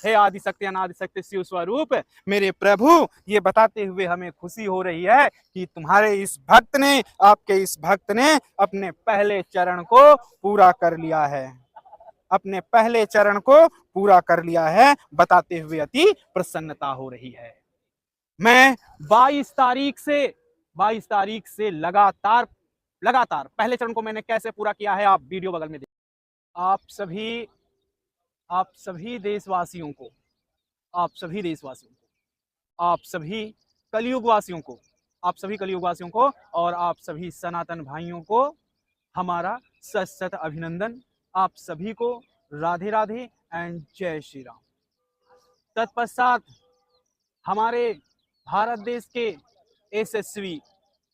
हे आदिशक्ति अनादिशक्ति शिव स्वरूप मेरे प्रभु, ये बताते हुए हमें खुशी हो रही है कि तुम्हारे इस भक्त ने, आपके इस भक्त ने अपने पहले चरण को पूरा कर लिया है, अपने पहले चरण को पूरा कर लिया है, बताते हुए अति प्रसन्नता हो रही है। मैं 22 तारीख से लगातार पहले चरण को मैंने कैसे पूरा किया है, आप वीडियो बगल में देखिए। आप सभी देशवासियों को, आप सभी कलयुगवासियों को और आप सभी सनातन भाइयों को हमारा सत सत अभिनंदन। आप सभी को राधे राधे एंड जय श्री राम। तत्पश्चात हमारे भारत देश के यशस्वी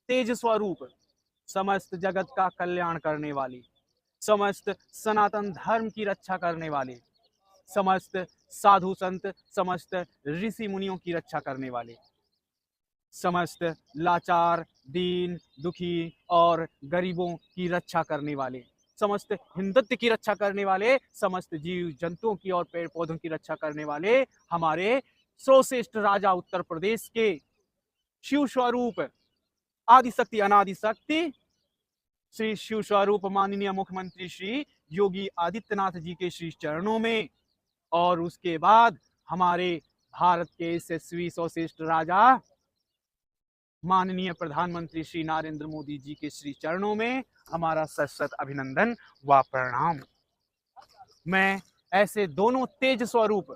तेज स्वरूप, समस्त जगत का कल्याण करने वाले, समस्त सनातन धर्म की रक्षा करने वाले, समस्त साधु संत, समस्त ऋषि मुनियों की रक्षा करने वाले, समस्त लाचार, दीन, दुखी और गरीबों की रक्षा करने वाले, समस्त हिंदुत्व की रक्षा करने वाले, समस्त जीव जंतुओं की और पेड़ पौधों की रक्षा करने वाले हमारे सर्वश्रेष्ठ राजा उत्तर प्रदेश के शिव स्वरूप आदिशक्ति अनादिशक्ति श्री शिव स्वरूप माननीय मुख्यमंत्री श्री योगी आदित्यनाथ जी के श्री चरणों में, और उसके बाद हमारे भारत के यशस्वी सर्वश्रेष्ठ राजा माननीय प्रधानमंत्री श्री नरेंद्र मोदी जी के श्री चरणों में हमारा सत सत अभिनंदन व प्रणाम। मैं ऐसे दोनों तेज स्वरूप,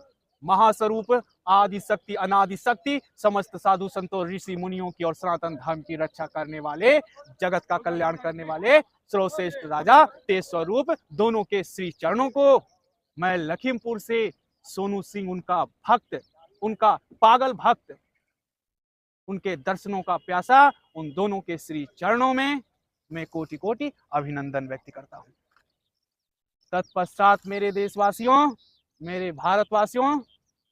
महास्वरूप आदिशक्ति अनादिशक्ति, समस्त साधु संतों ऋषि मुनियों की और सनातन धर्म की रक्षा करने वाले, जगत का कल्याण करने वाले सर्वश्रेष्ठ राजा तेज स्वरूप दोनों के श्री चरणों को मैं लखीमपुर से सोनू सिंह, उनका भक्त, उनका पागल भक्त, उनके दर्शनों का प्यासा, उन दोनों के श्री चरणों में मैं कोटि कोटि अभिनंदन व्यक्त करता हूं। तत्पश्चात मेरे देशवासियों, मेरे भारतवासियों,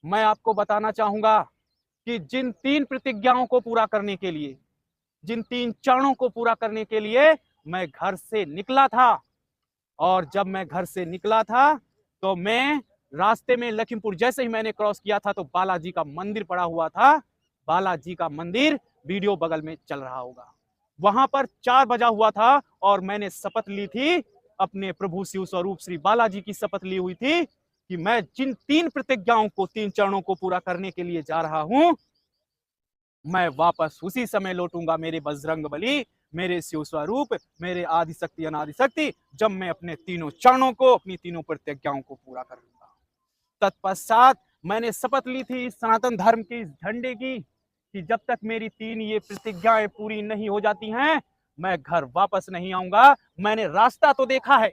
मैं आपको बताना चाहूंगा कि जिन 3 प्रतिज्ञाओं को पूरा करने के लिए, जिन 3 चरणों को पूरा करने के लिए मैं घर से निकला था, और जब मैं घर से निकला था तो मैं रास्ते में लखीमपुर जैसे ही मैंने क्रॉस किया था तो बालाजी का मंदिर पड़ा हुआ था। बालाजी का मंदिर वीडियो बगल में चल रहा होगा, वहां पर 4 बजा हुआ था और मैंने शपथ ली थी, अपने प्रभु शिव स्वरूप श्री बालाजी की शपथ ली हुई थी कि मैं जिन 3 प्रतिज्ञाओं को, 3 चरणों को पूरा करने के लिए जा रहा हूं, मैं वापस उसी समय लौटूंगा मेरे बजरंग बली, मेरे शिव स्वरूप, मेरे आदिशक्ति अनादिशक्ति, जब मैं अपने 3 चरणों को, अपनी 3 प्रतिज्ञाओं को पूरा कर लूंगा। तत्पश्चात मैंने शपथ ली थी इस सनातन धर्म के इस झंडे की कि जब तक मेरी 3 ये प्रतिज्ञाएं पूरी नहीं हो जाती हैं, मैं घर वापस नहीं आऊंगा। मैंने रास्ता तो देखा है,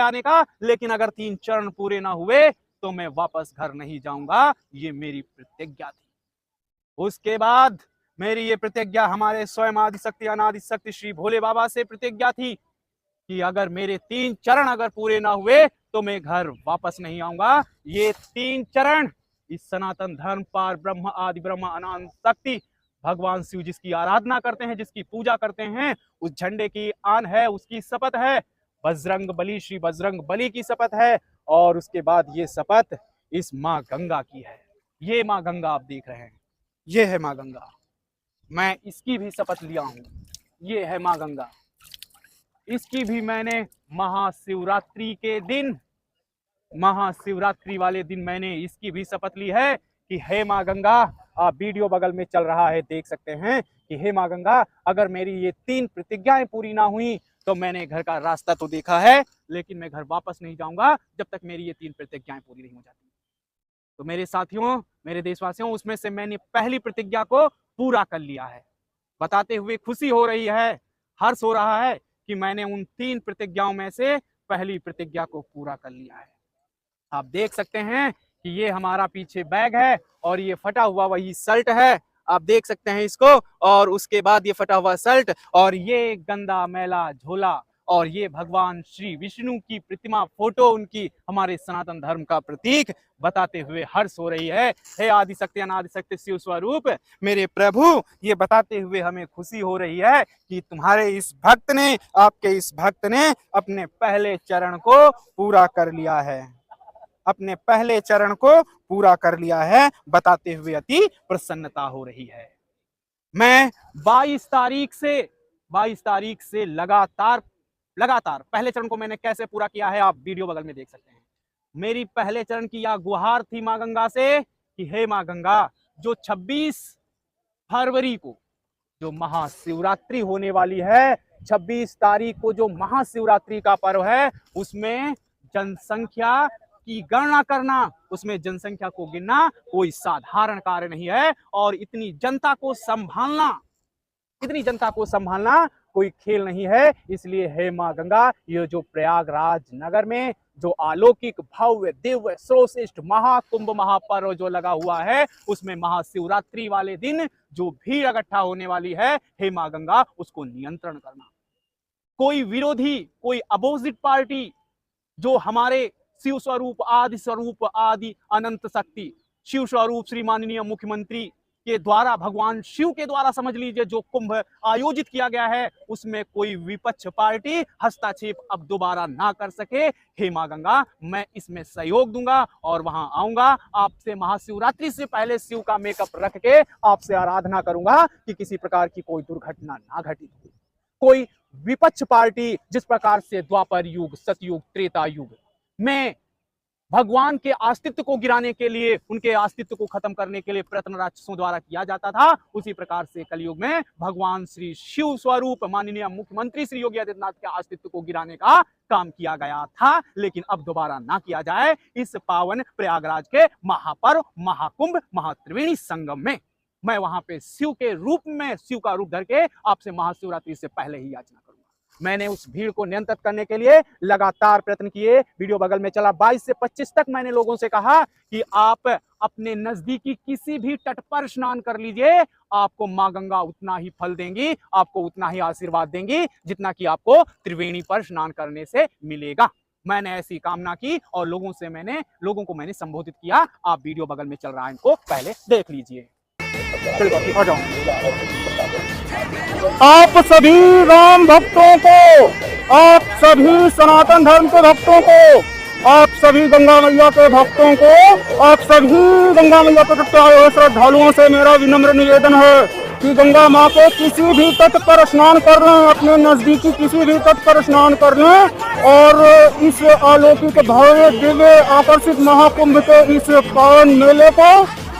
आने का, लेकिन अगर 3 चरण पूरे ना हुए तो मैं वापस घर नहीं जाऊंगा। ये मेरी प्रतिज्ञा थी। उसके बाद मेरी ये प्रतिज्ञा हमारे स्वयं आदिशक्ति अनादिशक्ति श्री भोले बाबा से प्रतिज्ञा थी कि अगर मेरे 3 चरण अगर पूरे ना हुए तो मैं घर वापस नहीं आऊंगा। ये 3 चरण इस सनातन धर्म पार ब्रह्म आदि ब्रह्म अनंत शक्ति भगवान शिव जिसकी आराधना करते हैं, जिसकी पूजा करते हैं, उस झंडे की आन है, उसकी शपथ है, बजरंग बली, श्री बजरंग बली की शपथ है। और उसके बाद ये शपथ इस माँ गंगा की है। ये माँ गंगा आप देख रहे हैं, ये है माँ गंगा, मैं इसकी भी शपथ लिया हूं। ये है माँ गंगा, इसकी भी मैंने महाशिवरात्रि के दिन, महाशिवरात्रि वाले दिन मैंने इसकी भी शपथ ली है कि हे माँ गंगा, आप वीडियो बगल में चल रहा है, देख सकते हैं कि हे माँ गंगा, अगर मेरी ये 3 प्रतिज्ञाएं पूरी ना हुई तो मैंने घर का रास्ता तो देखा है, लेकिन मैं घर वापस नहीं जाऊंगा जब तक मेरी ये 3 प्रतिज्ञाएं पूरी नहीं हो जाती। तो मेरे साथियों, मेरे देशवासियों, उसमें से मैंने पहली प्रतिज्ञा को पूरा कर लिया है। बताते हुए खुशी हो रही है, हर्ष हो रहा है कि मैंने उन 3 प्रतिज्ञाओं में से पहली प्रतिज्ञा को पूरा कर लिया है। आप देख सकते हैं कि ये हमारा पीछे बैग है और ये फटा हुआ वही शर्ट है, आप देख सकते हैं इसको, और उसके बाद ये फटा हुआ शर्ट और ये गंदा मैला झोला और ये भगवान श्री विष्णु की प्रतिमा फोटो, उनकी हमारे सनातन धर्म का प्रतीक, बताते हुए हर्ष हो रही है। हे आदिशक्ति अनादिशक्ति शिव स्वरूप मेरे प्रभु, ये बताते हुए हमें खुशी हो रही है कि तुम्हारे इस भक्त ने, आपके इस भक्त ने अपने पहले चरण को पूरा कर लिया है, अपने पहले चरण को पूरा कर लिया है, बताते हुए अति प्रसन्नता हो रही है। मैं 22 तारीख से लगातार पहले चरण को मैंने कैसे पूरा किया है, आप वीडियो बगल में देख सकते हैं। मेरी पहले चरण की यह गुहार थी मां गंगा से कि हे मां गंगा, जो 26 फरवरी को जो महाशिवरात्रि होने वाली है, 26 तारीख को जो महाशिवरात्रि का पर्व है, उसमें जनसंख्या की गणना करना, उसमें जनसंख्या को गिनना कोई साधारण कार्य नहीं है, और इतनी जनता को संभालना कोई खेल नहीं है। इसलिए हे मां गंगा, ये जो प्रयागराज नगर में जो अलौकिक भव्य दिव्य श्रेष्ठ महाकुंभ महापर्व जो लगा हुआ है, उसमें महाशिवरात्रि वाले दिन जो भीड़ इकट्ठा होने वाली है, हे मां गंगा, उसको नियंत्रण करना। कोई विरोधी, कोई अपोजिट पार्टी जो हमारे शिव स्वरूप आदि अनंत शक्ति शिव स्वरूप श्री माननीय मुख्यमंत्री के द्वारा, भगवान शिव के द्वारा समझ लीजिए, जो कुंभ आयोजित किया गया है, उसमें कोई विपक्ष पार्टी हस्तक्षेप अब दोबारा ना कर सके। हे मां गंगा, मैं इसमें सहयोग दूंगा और वहां आऊंगा, आपसे महाशिवरात्रि से पहले शिव का मेकअप रख के आपसे आराधना करूंगा कि किसी प्रकार की कोई दुर्घटना ना घटित हो। कोई विपक्ष पार्टी जिस प्रकार से द्वापर युग, सतयुग, त्रेता युग में भगवान के अस्तित्व को गिराने के लिए, उनके अस्तित्व को खत्म करने के लिए प्रयत्न राक्षसों द्वारा किया जाता था, उसी प्रकार से कलयुग में भगवान श्री शिव स्वरूप माननीय मुख्यमंत्री श्री योगी आदित्यनाथ के अस्तित्व को गिराने का काम किया गया था, लेकिन अब दोबारा ना किया जाए। इस पावन प्रयागराज के महापर्व, महाकुंभ, महात्रिवेणी संगम में मैं वहां पे शिव के रूप में, शिव का रूप धर के आपसे महाशिवरात्रि से पहले ही याचना करूंगा। मैंने उस भीड़ को नियंत्रित करने के लिए लगातार प्रयत्न किए, वीडियो बगल में चला। 22 से 25 तक मैंने लोगों से कहा कि आप अपने नजदीकी किसी भी तट पर स्नान कर लीजिए, आपको मां गंगा उतना ही फल देंगी, आपको उतना ही आशीर्वाद देंगी जितना कि आपको त्रिवेणी पर स्नान करने से मिलेगा। मैंने ऐसी कामना की और लोगों को मैंने संबोधित किया। आप वीडियो बगल में चल रहा है, इनको पहले देख लीजिए। आ जाओ। आप सभी राम भक्तों को, आप सभी सनातन धर्म के भक्तों को, आप सभी गंगा मैया के भक्तों को, आप सभी गंगा मैया के प्रति आए हुए श्रद्धालुओं से मेरा विनम्र निवेदन है कि गंगा माँ के किसी भी तट पर स्नान कर लें, अपने नजदीकी किसी भी तट पर स्नान कर लें और इस अलौकिक भव्य दिव्य आकर्षित महाकुंभ के इस पावन मेले को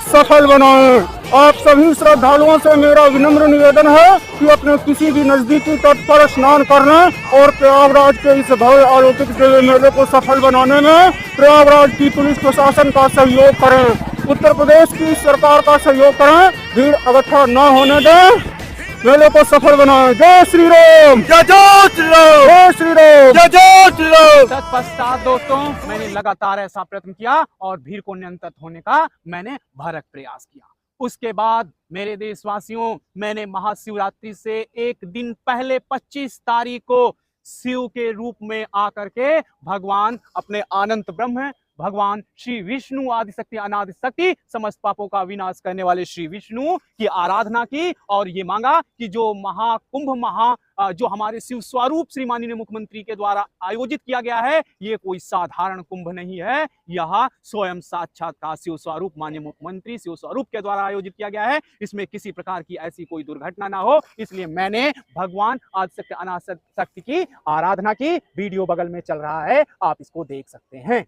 सफल बनाएं। आप सभी श्रद्धालुओं से मेरा विनम्र निवेदन है कि अपने किसी भी नजदीकी तट पर स्नान करने और प्रयागराज के इस भव्य अलौकिक दिव्य मेले को सफल बनाने में प्रयागराज की पुलिस प्रशासन का सहयोग करें, उत्तर प्रदेश की सरकार का सहयोग करें, भीड़ इकट्ठा न होने दें, मेले को सफल बनाएं। जय श्री राम, जय श्री राम, जय श्री राम, जय श्री राम। तत्पश्चात दोस्तों, मैंने लगातार ऐसा प्रयत्न किया और भीड़ को नियंत्रित होने का मैंने भरसक प्रयास किया। उसके बाद मेरे देशवासियों, मैंने महाशिवरात्रि से एक दिन पहले 25 तारीख को शिव के रूप में आकर के भगवान अपने अनंत ब्रह्म, भगवान श्री विष्णु आदिशक्ति अनादि शक्ति समस्त पापों का विनाश करने वाले श्री विष्णु की आराधना की और ये मांगा कि जो महाकुंभ जो हमारे शिव स्वरूप श्री माननीय मुख्यमंत्री के द्वारा आयोजित किया गया है, ये कोई साधारण कुंभ नहीं है, यह स्वयं साक्षात शिव स्वरूप माननीय मुख्यमंत्री शिव स्वरूप के द्वारा आयोजित किया गया है। इसमें किसी प्रकार की ऐसी कोई दुर्घटना ना हो, इसलिए मैंने भगवान आदिशक्ति अनादि शक्ति की आराधना की। वीडियो बगल में चल रहा है, आप इसको देख सकते हैं।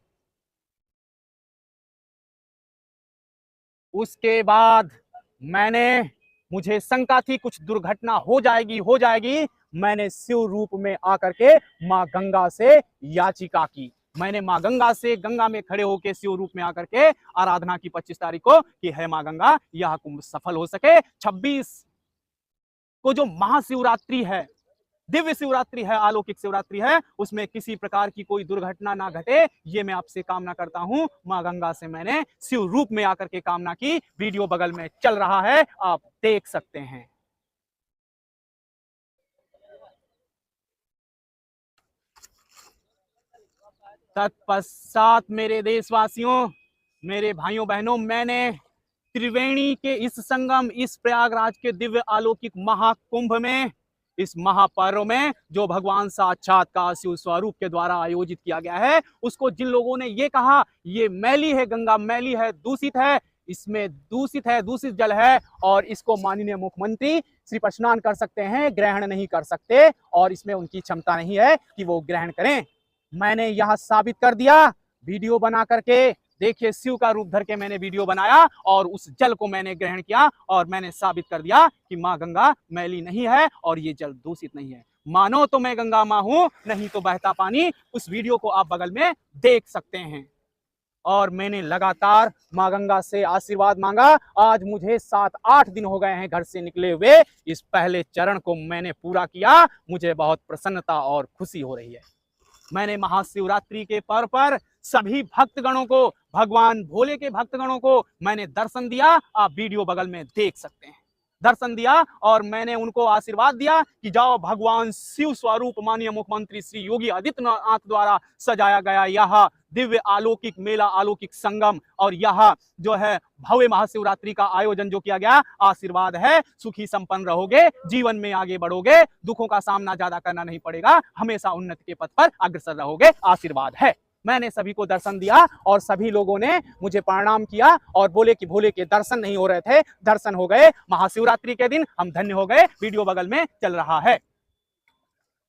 उसके बाद मुझे शंका थी कुछ दुर्घटना हो जाएगी। मैंने शिव रूप में आकर के मां गंगा से याचिका की। मैंने मां गंगा से गंगा में खड़े होकर शिव रूप में आकर के आराधना की 25 तारीख को कि है मां गंगा, यह कुंभ सफल हो सके। 26 को जो महाशिवरात्रि है, दिव्य शिवरात्रि है, अलौकिक शिवरात्रि है, उसमें किसी प्रकार की कोई दुर्घटना ना घटे, ये मैं आपसे कामना करता हूं। मां गंगा से मैंने शिव रूप में आकर के कामना की। वीडियो बगल में चल रहा है, आप देख सकते हैं। तत्पश्चात मेरे देशवासियों, मेरे भाइयों बहनों, मैंने त्रिवेणी के इस संगम, इस प्रयागराज के दिव्य अलौकिक महाकुंभ में इस महापर्व में जो भगवान साक्षात का शिव स्वरूप के द्वारा आयोजित किया गया है, उसको जिन लोगों ने ये कहा ये मैली है, गंगा मैली है, दूषित है, इसमें दूषित है, दूषित जल है और इसको माननीय मुख्यमंत्री सिर्फ स्नान कर सकते हैं, ग्रहण नहीं कर सकते और इसमें उनकी क्षमता नहीं है कि वो ग्रहण करें। मैंने यह साबित कर दिया वीडियो बना करके। देखिए, शिव का रूप धर के मैंने वीडियो बनाया और उस जल को मैंने ग्रहण किया और मैंने साबित कर दिया कि माँ गंगा मैली नहीं है और ये जल दूषित नहीं है। मानो तो मैं गंगा माँ हूं, नहीं तो बहता पानी। उस वीडियो को आप बगल में देख सकते हैं। और मैंने लगातार माँ गंगा से आशीर्वाद मांगा। आज मुझे 7-8 दिन हो गए हैं घर से निकले हुए। इस पहले चरण को मैंने पूरा किया, मुझे बहुत प्रसन्नता और खुशी हो रही है। मैंने महाशिवरात्रि के पर्व पर सभी भक्तगणों को, भगवान भोले के भक्तगणों को मैंने दर्शन दिया। आप वीडियो बगल में देख सकते हैं। दर्शन दिया और मैंने उनको आशीर्वाद दिया कि जाओ, भगवान शिव स्वरूप माननीय मुख्यमंत्री श्री योगी आदित्यनाथ द्वारा सजाया गया यह दिव्य अलौकिक मेला, अलौकिक संगम और यह जो है भव्य महाशिवरात्रि का आयोजन जो किया गया, आशीर्वाद है। सुखी संपन्न रहोगे, जीवन में आगे बढ़ोगे, दुखों का सामना ज्यादा करना नहीं पड़ेगा, हमेशा उन्नति के पथ पर अग्रसर रहोगे, आशीर्वाद है। मैंने सभी को दर्शन दिया और सभी लोगों ने मुझे प्रणाम किया और बोले कि भोले के दर्शन नहीं हो रहे थे, दर्शन हो गए। महाशिवरात्रि के दिन हम धन्य हो गए। वीडियो बगल में चल रहा है।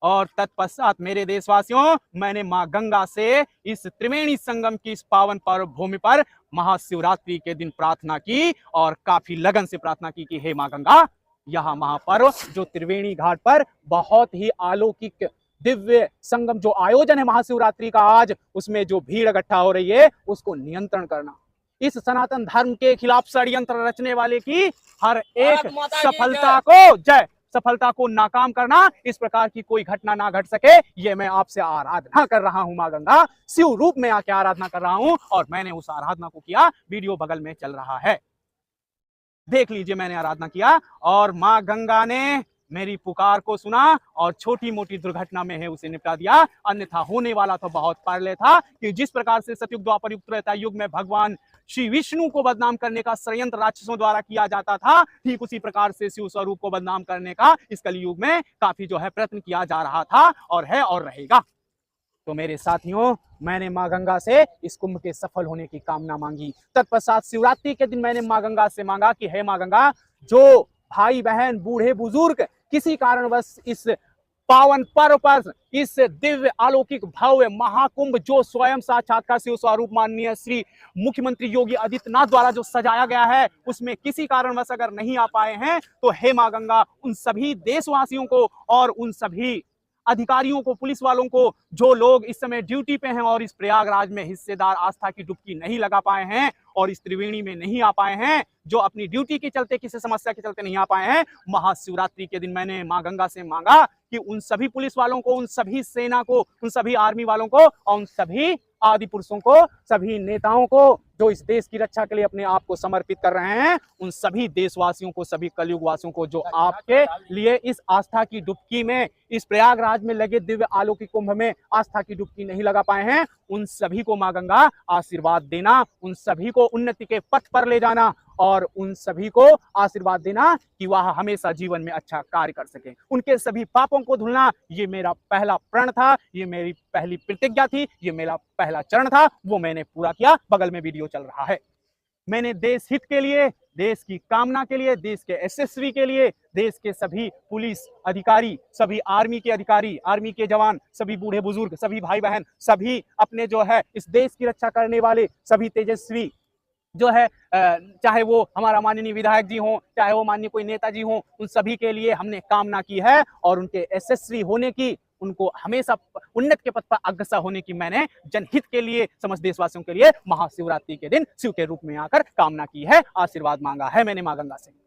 और तत्पश्चात मेरे देशवासियों, मैंने मां गंगा से इस त्रिवेणी संगम की इस पावन पर्व भूमि पर महाशिवरात्रि के दिन प्रार्थना की और काफी लगन से प्रार्थना की कि हे मां गंगा, यह महापर्व जो त्रिवेणी घाट पर बहुत ही अलौकिक दिव्य संगम जो आयोजन है महाशिवरात्रि का आज, उसमें जो भीड़ इकट्ठा हो रही है उसको नियंत्रण करना। इस सनातन धर्म के खिलाफ षड्यंत्र रचने वाले की हर एक सफलता को नाकाम करना, इस प्रकार की कोई घटना ना घट सके, ये मैं आपसे आराधना कर रहा हूं। मां गंगा शिव रूप में आके आराधना कर रहा हूं और मैंने उस आराधना को किया। वीडियो बगल में चल रहा है, देख लीजिए। मैंने आराधना किया और मां गंगा ने मेरी पुकार को सुना और छोटी मोटी दुर्घटना में है उसे निपटा दिया। अन्यथा होने वाला तो बहुत पहले था कि जिस प्रकार से सतयुग द्वापर युग त्रेता युग में भगवान श्री विष्णु को बदनाम करने का षड्यंत्र राक्षसों द्वारा किया जाता था, ठीक उसी प्रकार से शिव स्वरूप को बदनाम करने का इस कलयुग में काफी जो है प्रयत्न किया जा रहा था और है और रहेगा। तो मेरे साथियों, मैंने मां गंगा से इस कुंभ के सफल होने की कामना मांगी। तत्पश्चात शिवरात्रि के दिन मैंने मां गंगा से मांगा कि हे मां गंगा, जो भाई बहन बूढ़े बुजुर्ग किसी कारणवश इस पावन पर्व पर, इस दिव्य अलौकिक भव्य महाकुंभ जो स्वयं साक्षात्कार शिव स्वरूप माननीय श्री मुख्यमंत्री योगी आदित्यनाथ द्वारा जो सजाया गया है, उसमें किसी कारणवश अगर नहीं आ पाए हैं, तो हे मां गंगा, उन सभी देशवासियों को और उन सभी अधिकारियों को, पुलिस वालों को, जो लोग इस समय ड्यूटी पे हैं और इस प्रयागराज में हिस्सेदार आस्था की डुबकी नहीं लगा पाए हैं और इस त्रिवेणी में नहीं आ पाए हैं, जो अपनी ड्यूटी के चलते, किसी समस्या के चलते नहीं आ पाए हैं, महाशिवरात्रि के दिन मैंने मां गंगा से मांगा कि उन सभी पुलिस वालों को, उन सभी सेना को, उन सभी आर्मी वालों को और उन सभी आदि पुरुषों को, सभी नेताओं को जो इस देश की रक्षा के लिए अपने आप को समर्पित कर रहे हैं, उन सभी देशवासियों को, सभी कलयुग वासियों को जो आपके लिए इस आस्था की डुबकी में, इस प्रयागराज में लगे दिव्य अलौकिक कुंभ में आस्था की डुबकी नहीं लगा पाए हैं, उन सभी को मां गंगा आशीर्वाद देना, उन सभी को उन्नति के पथ पर ले जाना और उन सभी को आशीर्वाद देना कि वह हमेशा जीवन में अच्छा कार्य कर सके। उनके सभी पापों को धुलना, ये मेरा पहला प्रण था, ये मेरी पहली प्रतिज्ञा थी, ये मेरा पहला चरण था, वो मैंने पूरा किया। बगल में वीडियो चल रहा है। मैंने देश हित के लिए, देश की कामना के लिए, देश के यशस्वी के लिए, देश के सभी पुलिस अधिकारी, सभी आर्मी के अधिकारी, आर्मी के जवान, सभी बूढ़े बुजुर्ग, सभी भाई बहन, सभी अपने जो है इस देश की रक्षा करने वाले सभी तेजस्वी जो है, चाहे वो हमारा माननीय विधायक जी हों, चाहे वो माननीय कोई नेताजी हों, उन सभी के लिए हमने कामना की है और उनके यशस्वी होने की, उनको हमेशा उन्नत के पथ पर अग्रसर होने की मैंने जनहित के लिए, समस्त देशवासियों के लिए महाशिवरात्रि के दिन शिव के रूप में आकर कामना की है, आशीर्वाद मांगा है मैंने मां गंगा से।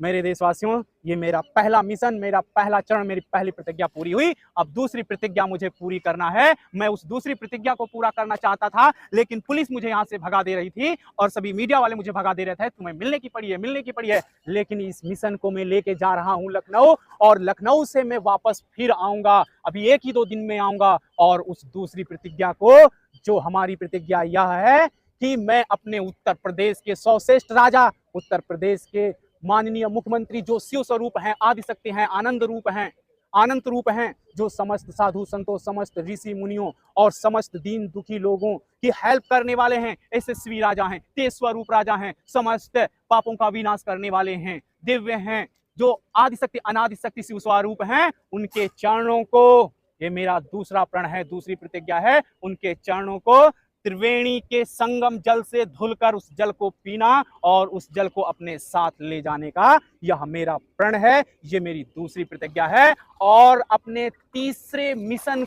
मेरे देशवासियों, ये मेरा पहला मिशन, मेरा पहला चरण, मेरी पहली प्रतिज्ञा पूरी हुई। अब दूसरी प्रतिज्ञा मुझे पूरी करना है। मैं उस दूसरी प्रतिज्ञा को पूरा करना चाहता था, लेकिन पुलिस मुझे यहाँ से भगा दे रही थी और सभी मीडिया वाले मुझे भगा दे रहे थे, तुम्हें मिलने की पड़ी है, मिलने की पड़ी है। लेकिन इस मिशन को मैं लेके जा रहा हूँ लखनऊ और लखनऊ से मैं वापस फिर आऊंगा, अभी 1 ही 2 दिन में आऊंगा। और उस दूसरी प्रतिज्ञा को, जो हमारी प्रतिज्ञा यह है कि मैं अपने उत्तर प्रदेश के सर्वश्रेष्ठ राजा, उत्तर प्रदेश के माननीय मुख्यमंत्री जो शिव स्वरूप हैं, आदिशक्ति हैं, आनंद रूप हैं, अनंत रूप हैं, जो समस्त साधु संतों, समस्त ऋषि मुनियों और समस्त दीन दुखी लोगों की हेल्प करने वाले हैं। यशस्वी राजा हैं, तेज स्वरूप राजा हैं, समस्त पापों का विनाश करने वाले हैं, दिव्य हैं, जो आदिशक्ति अनादि शक्ति शिव स्वरूप हैं। उनके चरणों को, ये मेरा दूसरा प्रण है, दूसरी प्रतिज्ञा है, उनके चरणों को त्रिवेणी के संगम जल से धुलकर उस जल को पीना और उस जल को अपने साथ ले जाने का, यह मेरा प्रण है, ये मेरी दूसरी प्रतिज्ञा है। और अपने तीसरे मिशन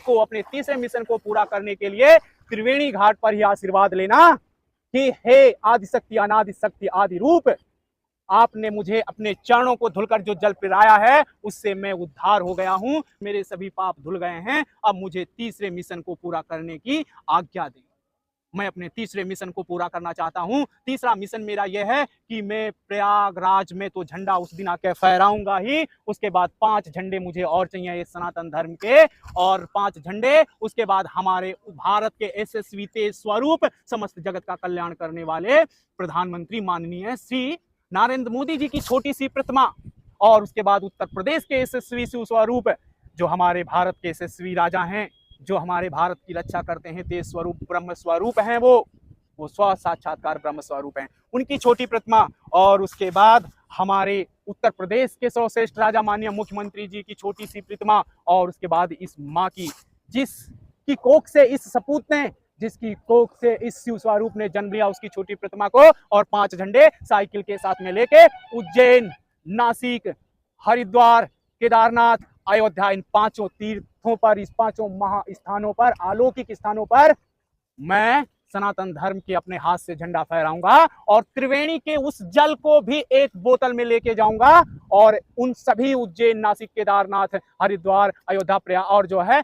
को पूरा करने के लिए त्रिवेणी घाट पर ही आशीर्वाद लेना कि हे आदिशक्ति अनादि शक्ति आदि रूप, आपने मुझे अपने चरणों को धुलकर जो जल पिलाया है उससे मैं उद्धार हो गया हूं, मेरे सभी पाप धुल गए हैं। अब मुझे तीसरे मिशन को पूरा करने की आज्ञा दें। मैं अपने तीसरे मिशन को पूरा करना चाहता हूं। तीसरा मिशन मेरा यह है कि मैं प्रयागराज में तो झंडा उस दिन आके फहराऊंगा ही, उसके बाद 5 झंडे मुझे और चाहिए इस सनातन धर्म के, और 5 झंडे उसके बाद हमारे भारत के यशस्वी तेज स्वरूप समस्त जगत का कल्याण करने वाले प्रधानमंत्री माननीय श्री नरेंद्र मोदी जी की छोटी सी प्रतिमा, और उसके बाद उत्तर प्रदेश के यशस्वी शिव स्वरूप, जो हमारे भारत के यशस्वी राजा हैं, जो हमारे भारत की रक्षा करते हैं, तेज स्वरूप ब्रह्म स्वरूप हैं, वो स्व साक्षात्कार ब्रह्म स्वरूप हैं, उनकी छोटी प्रतिमा। और उसके बाद हमारे उत्तर प्रदेश के सर्वश्रेष्ठ राजा माननीय मुख्यमंत्री जी की छोटी सी प्रतिमा, और उसके बाद इस माँ की, जिसकी कोख से इस सपूत ने, जिसकी कोख से इस शिव स्वरूप ने जन्म लिया, उसकी छोटी प्रतिमा को, और 5 झंडे साइकिल के साथ में लेके उज्जैन, नासिक, हरिद्वार, केदारनाथ, अयोध्या, इन 5 तीर्थों पर, इस 5 महास्थानों पर, अलौकिक स्थानों पर मैं सनातन धर्म के अपने हाथ से झंडा फहराऊंगा, और त्रिवेणी के उस जल को भी एक बोतल में लेके जाऊंगा, और उन सभी उज्जैन, नासिक, केदारनाथ, हरिद्वार, अयोध्या, प्रयाग और जो है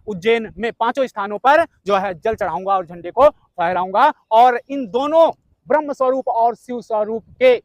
उज्जैन में 5 स्थानों पर जो है जल चढ़ाऊंगा और झंडे को फहराऊंगा। और इन दोनों ब्रह्म स्वरूप और शिव स्वरूप के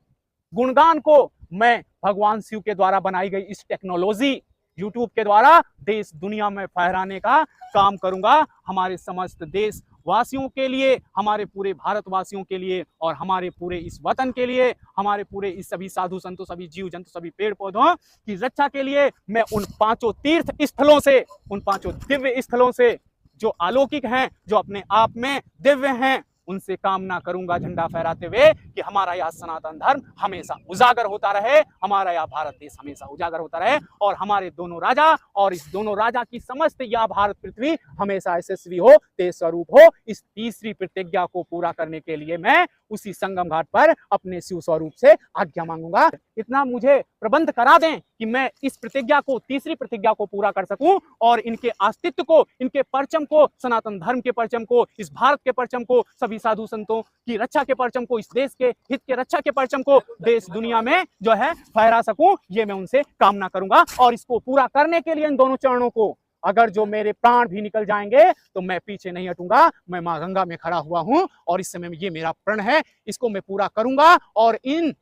गुणगान को मैं भगवान शिव के द्वारा बनाई गई इस टेक्नोलॉजी यूट्यूब के द्वारा देश दुनिया में फहराने का काम करूंगा, हमारे समस्त देश वासियों के लिए, हमारे पूरे भारतवासियों के लिए, और हमारे पूरे इस वतन के लिए, हमारे पूरे इस सभी साधु संतों, सभी जीव जंतु, सभी पेड़ पौधों की रक्षा के लिए मैं उन 5 तीर्थ स्थलों से, उन 5 दिव्य स्थलों से जो अलौकिक हैं, जो अपने आप में दिव्य हैं, उनसे कामना करूंगा झंडा फहराते हुए कि हमारा यह सनातन धर्म हमेशा उजागर होता रहे, हमारा यह भारत देश हमेशा उजागर होता रहे, और हमारे दोनों राजा और इस दोनों राजा की समस्त यह भारत पृथ्वी हमेशा यशस्वी हो, तेज स्वरूप हो। इस तीसरी प्रतिज्ञा को पूरा करने के लिए मैं उसी संगम घाट पर अपने शिव स्वरूप से आज्ञा मांगूंगा। इतना मुझे प्रबंध करा दें कि मैं इस प्रतिज्ञा को, तीसरी प्रतिज्ञा को पूरा कर सकूं, और इनके अस्तित्व को, इनके परचम को, सनातन धर्म के परचम को, इस भारत के परचम को, सभी साधु संतों की रक्षा के परचम को, इस देश के हित के रक्षा के परचम को देश दुनिया में जो है फहरा सकूं, ये मैं उनसे कामना करूंगा। और इसको पूरा करने के लिए इन दोनों चरणों को, अगर जो मेरे प्राण भी निकल जाएंगे तो मैं पीछे नहीं हटूंगा, मैं मां गंगा में खड़ा हुआ हूं, और इस समय ये मेरा प्रण है, इसको मैं पूरा करूंगा, और इन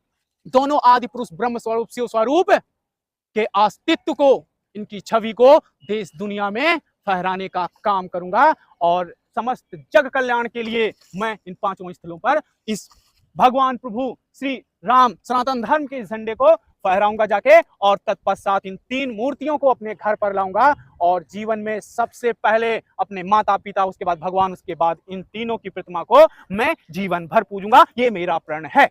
दोनों आदि पुरुष ब्रह्म स्वरूप शिव स्वरूप के अस्तित्व को, इनकी छवि को देश दुनिया में फहराने का काम करूंगा, और समस्त जग कल्याण के लिए मैं इन 5 स्थलों पर इस भगवान प्रभु श्री राम सनातन धर्म के झंडे को फहराऊंगा जाके, और तत्पश्चात इन 3 मूर्तियों को अपने घर पर लाऊंगा, और जीवन में सबसे पहले अपने माता पिता, उसके बाद भगवान, उसके बाद इन तीनों की प्रतिमा को मैं जीवन भर पूजूंगा। ये मेरा प्रण है,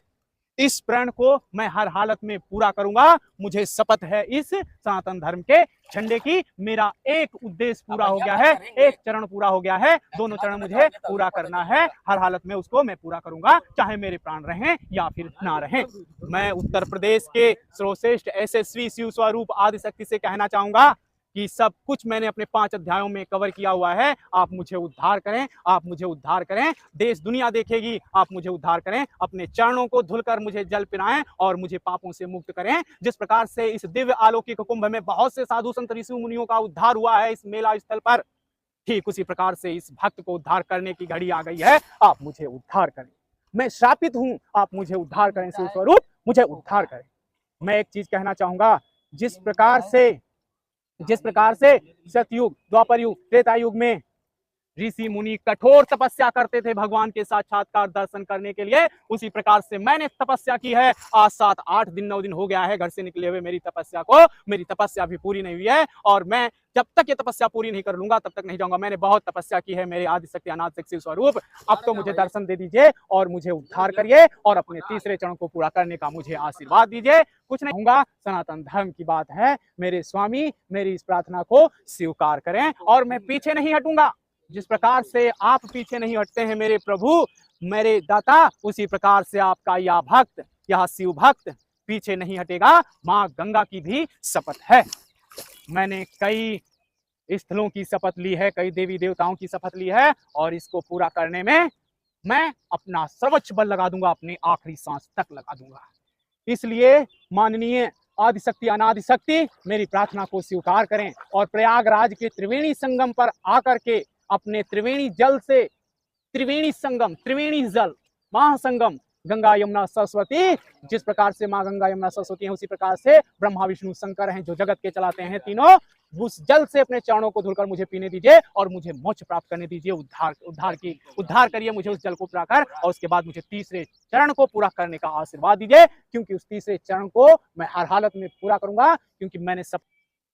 इस प्रण को मैं हर हालत में पूरा करूंगा। मुझे शपथ है इस सनातन धर्म के झंडे की। मेरा एक उद्देश्य पूरा हो गया है, एक चरण पूरा हो गया है, दोनों चरण मुझे पूरा करना है, हर हालत में उसको मैं पूरा करूंगा, चाहे मेरे प्राण रहें या फिर ना रहें। मैं उत्तर प्रदेश के सर्वश्रेष्ठ यशस्वी शिव स्वरूप आदिशक्ति से कहना चाहूंगा कि सब कुछ मैंने अपने 5 अध्यायों में कवर किया हुआ है। आप मुझे उद्धार करें, आप मुझे उद्धार करें, देश दुनिया देखेगी, आप मुझे उद्धार करें, अपने चरणों को धुलकर मुझे जल पिलाएं और मुझे पापों से मुक्त करें। जिस प्रकार से इस दिव्य अलौकिक कुंभ में बहुत से साधु संत ऋषि मुनियों का उद्धार हुआ है इस मेला स्थल पर, ठीक उसी प्रकार से इस भक्त को उद्धार करने की घड़ी आ गई है। आप मुझे उद्धार करें, मैं श्रापित हूं, आप मुझे उद्धार करें, शिव स्वरूप मुझे उद्धार करें। मैं एक चीज कहना चाहूंगा, जिस प्रकार से सतयुग, द्वापर युग, त्रेता युग में ऋषि मुनि कठोर तपस्या करते थे भगवान के साक्षात्कार दर्शन करने के लिए, उसी प्रकार से मैंने तपस्या की है। आज 7, 8 दिन 9 दिन हो गया है घर से निकले हुए मेरी तपस्या को, मेरी तपस्या भी पूरी नहीं हुई है और मैं जब तक ये तपस्या पूरी नहीं कर लूंगा तब तक नहीं जाऊंगा। मैंने बहुत तपस्या की है मेरे आदिशक्ति अनादिशक्ति स्वरूप, अब तो मुझे दर्शन दे दीजिए और मुझे उद्धार करिए और अपने तीसरे चरण को पूरा करने का मुझे आशीर्वाद दीजिए। कुछ नहीं होगा, सनातन धर्म की बात है। मेरे स्वामी मेरी इस प्रार्थना को स्वीकार करें और मैं पीछे नहीं हटूंगा। जिस प्रकार से आप पीछे नहीं हटते हैं मेरे प्रभु मेरे दाता, उसी प्रकार से आपका यह भक्त, यह शिव भक्त पीछे नहीं हटेगा। माँ गंगा की भी शपथ है। मैंने कई स्थलों की शपथ ली है, कई देवी देवताओं की शपथ ली है और इसको पूरा करने में मैं अपना सर्वोच्च बल लगा दूंगा, अपनी आखिरी सांस तक लगा दूंगा। इसलिए माननीय आदिशक्ति अनादिशक्ति मेरी प्रार्थना को स्वीकार करें और प्रयागराज के त्रिवेणी संगम पर आकर के अपने त्रिवेणी जल से, त्रिवेणी संगम, त्रिवेणी जल महासंगम गंगा यमुना सरस्वती, जिस प्रकार से माँ गंगा यमुना सरस्वती हैं उसी प्रकार से ब्रह्मा विष्णु शंकर हैं जो जगत के चलाते हैं तीनों, उस जल से अपने चरणों को धुलकर मुझे पीने दीजिए और मुझे मोक्ष प्राप्त करने दीजिए। उद्धार करिए मुझे उस जल को पिलाकर और उसके बाद मुझे तीसरे चरण को पूरा करने का आशीर्वाद दीजिए, क्योंकि उस तीसरे चरण को मैं हर हालत में पूरा करूंगा, क्योंकि मैंने सब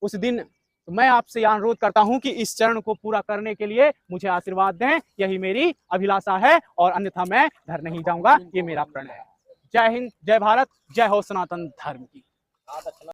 उस दिन तो मैं आपसे यह अनुरोध करता हूं कि इस चरण को पूरा करने के लिए मुझे आशीर्वाद दें, यही मेरी अभिलाषा है और अन्यथा मैं घर नहीं जाऊंगा। ये मेरा प्रण है। जय हिंद, जय भारत, जय हो सनातन धर्म की।